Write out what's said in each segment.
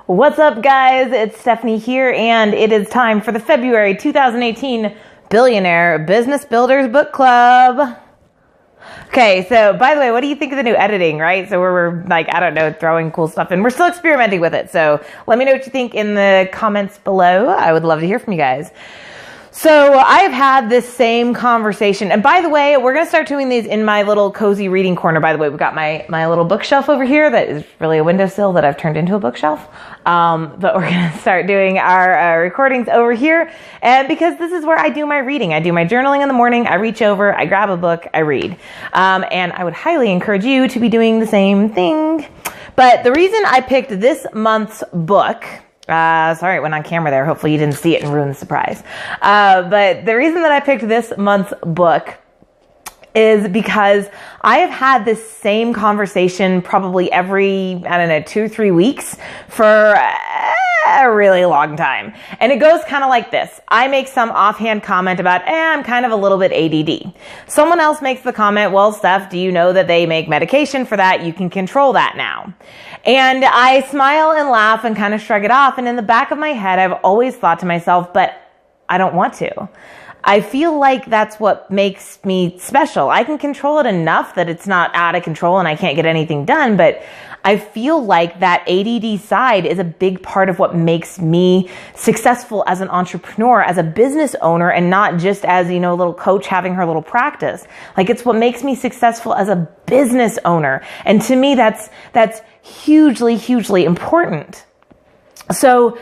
What's up, guys? It's Stephanie here, and it is time for the February 2018 Billionaire Business Builders Book Club. Okay, so by the way, what do you think of the new editing, right? So we're like, I don't know, throwing cool stuff in. We're still experimenting with it, so let me know what you think in the comments below. I would love to hear from you guys. So I've had this same conversation. And by the way, we're going to start doing these in my little cozy reading corner. By the way, we've got my little bookshelf over here that is really a windowsill that I've turned into a bookshelf. But we're going to start doing our recordings over here. And because this is where I do my reading. I do my journaling in the morning. I reach over, I grab a book, I read. And I would highly encourage you to be doing the same thing. But the reason I picked this month's book... sorry, it went on camera there. Hopefully you didn't see it and ruin the surprise. But the reason that I picked this month's book is because I have had this same conversation probably every, 2 or 3 weeks for a really long time. And it goes kind of like this. I make some offhand comment about, I'm kind of a little bit ADD. Someone else makes the comment, well, Steph, do you know that they make medication for that? You can control that now. And I smile and laugh and kind of shrug it off. And in the back of my head, I've always thought to myself, but I don't want to. I feel like that's what makes me special. I can control it enough that it's not out of control and I can't get anything done, but I feel like that ADD side is a big part of what makes me successful as an entrepreneur, as a business owner, and not just as, a little coach having her little practice. Like, it's what makes me successful as a business owner. And to me, that's hugely, hugely important. So,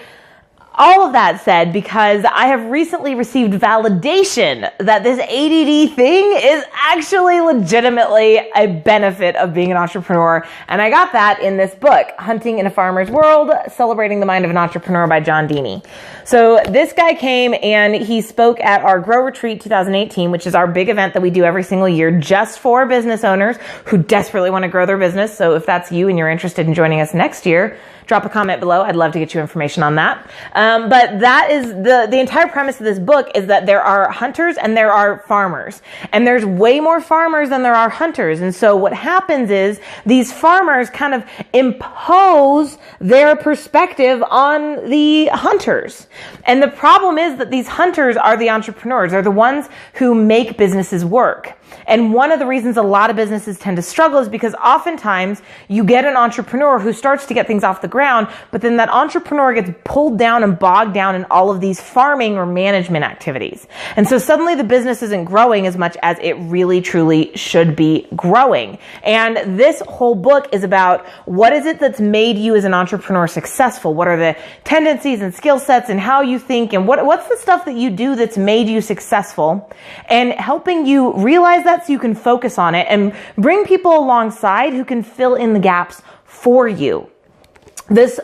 all of that said, because I have recently received validation that this ADD thing is actually legitimately a benefit of being an entrepreneur. And I got that in this book, Hunting in a Farmer's World, Celebrating the Mind of an Entrepreneur by John Deeney. So this guy came and he spoke at our Grow Retreat 2018, which is our big event that we do every single year just for business owners who desperately want to grow their business. So if that's you and you're interested in joining us next year, drop a comment below. I'd love to get you information on that. But that is the entire premise of this book is that there are hunters and there are farmers. And there's way more farmers than there are hunters. And so what happens is these farmers kind of impose their perspective on the hunters. And the problem is that these hunters are the entrepreneurs. They're the ones who make businesses work. And one of the reasons a lot of businesses tend to struggle is because oftentimes you get an entrepreneur who starts to get things off the ground, but then that entrepreneur gets pulled down and bogged down in all of these farming or management activities. And so suddenly the business isn't growing as much as it really truly should be growing. And this whole book is about what is it that's made you as an entrepreneur successful? What are the tendencies and skill sets and how you think, and what's the stuff that you do that's made you successful, and helping you realize that so you can focus on it and bring people alongside who can fill in the gaps for you. This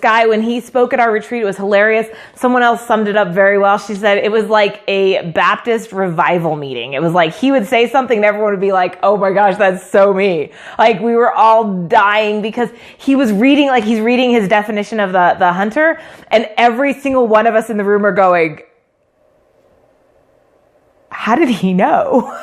guy, when he spoke at our retreat, it was hilarious. Someone else summed it up very well. She said it was like a Baptist revival meeting. It was like he would say something and everyone would be like, oh my gosh, that's so me. Like, we were all dying because he was reading, like he's reading his definition of the hunter, and every single one of us in the room are going, how did he know?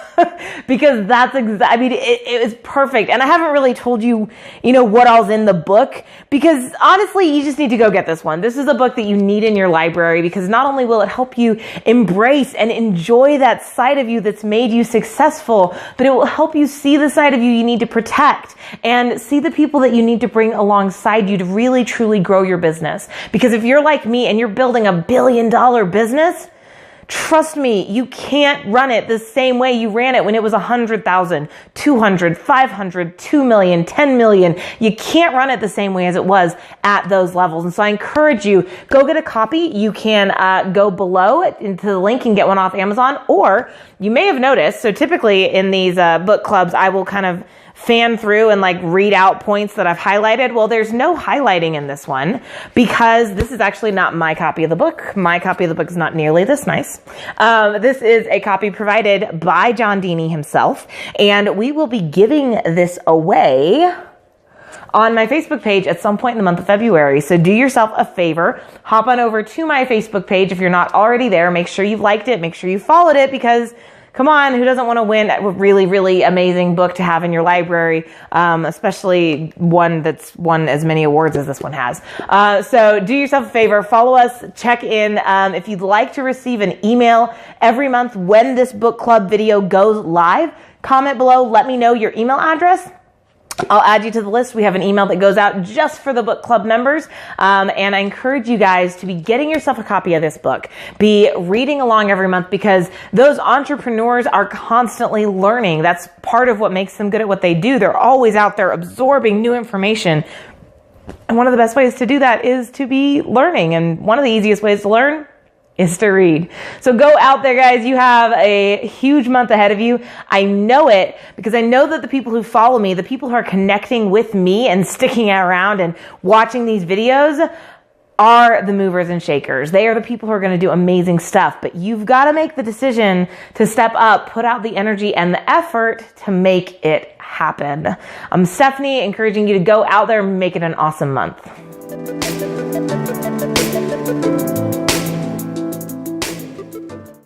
Because that's it was perfect. And I haven't really told you, what all's in the book, because honestly, you just need to go get this one. This is a book that you need in your library, because not only will it help you embrace and enjoy that side of you that's made you successful, but it will help you see the side of you need to protect and see the people that you need to bring alongside you to really, truly grow your business. Because if you're like me and you're building $1 billion business, trust me, you can't run it the same way you ran it when it was 100,000, 200, 500, 2 million, 10 million. You can't run it the same way as it was at those levels. And so I encourage you, go get a copy. You can go below into the link and get one off Amazon, or you may have noticed, so typically in these book clubs, I will kind of fan through and read out points that I've highlighted. Well, there's no highlighting in this one because this is actually not my copy of the book. My copy of the book is not nearly this nice. This is a copy provided by John Deeney himself, and we will be giving this away on my Facebook page at some point in the month of February. So do yourself a favor, hop on over to my Facebook page if you're not already there. Make sure you've liked it, make sure you followed it, because Come on, who doesn't want to win a really, really amazing book to have in your library, especially one that's won as many awards as this one has. So do yourself a favor, follow us, check in. If you'd like to receive an email every month when this book club video goes live, comment below, let me know your email address. I'll add you to the list. We have an email that goes out just for the book club members. And I encourage you guys to be getting yourself a copy of this book. Be reading along every month because those entrepreneurs are constantly learning. That's part of what makes them good at what they do. They're always out there absorbing new information. And one of the best ways to do that is to be learning. And one of the easiest ways to learn is to read. So go out there, guys. You have a huge month ahead of you. I know it because I know that the people who follow me, the people who are connecting with me and sticking around and watching these videos are the movers and shakers. They are the people who are going to do amazing stuff, but you've got to make the decision to step up, put out the energy and the effort to make it happen. I'm Stephanie, encouraging you to go out there and make it an awesome month.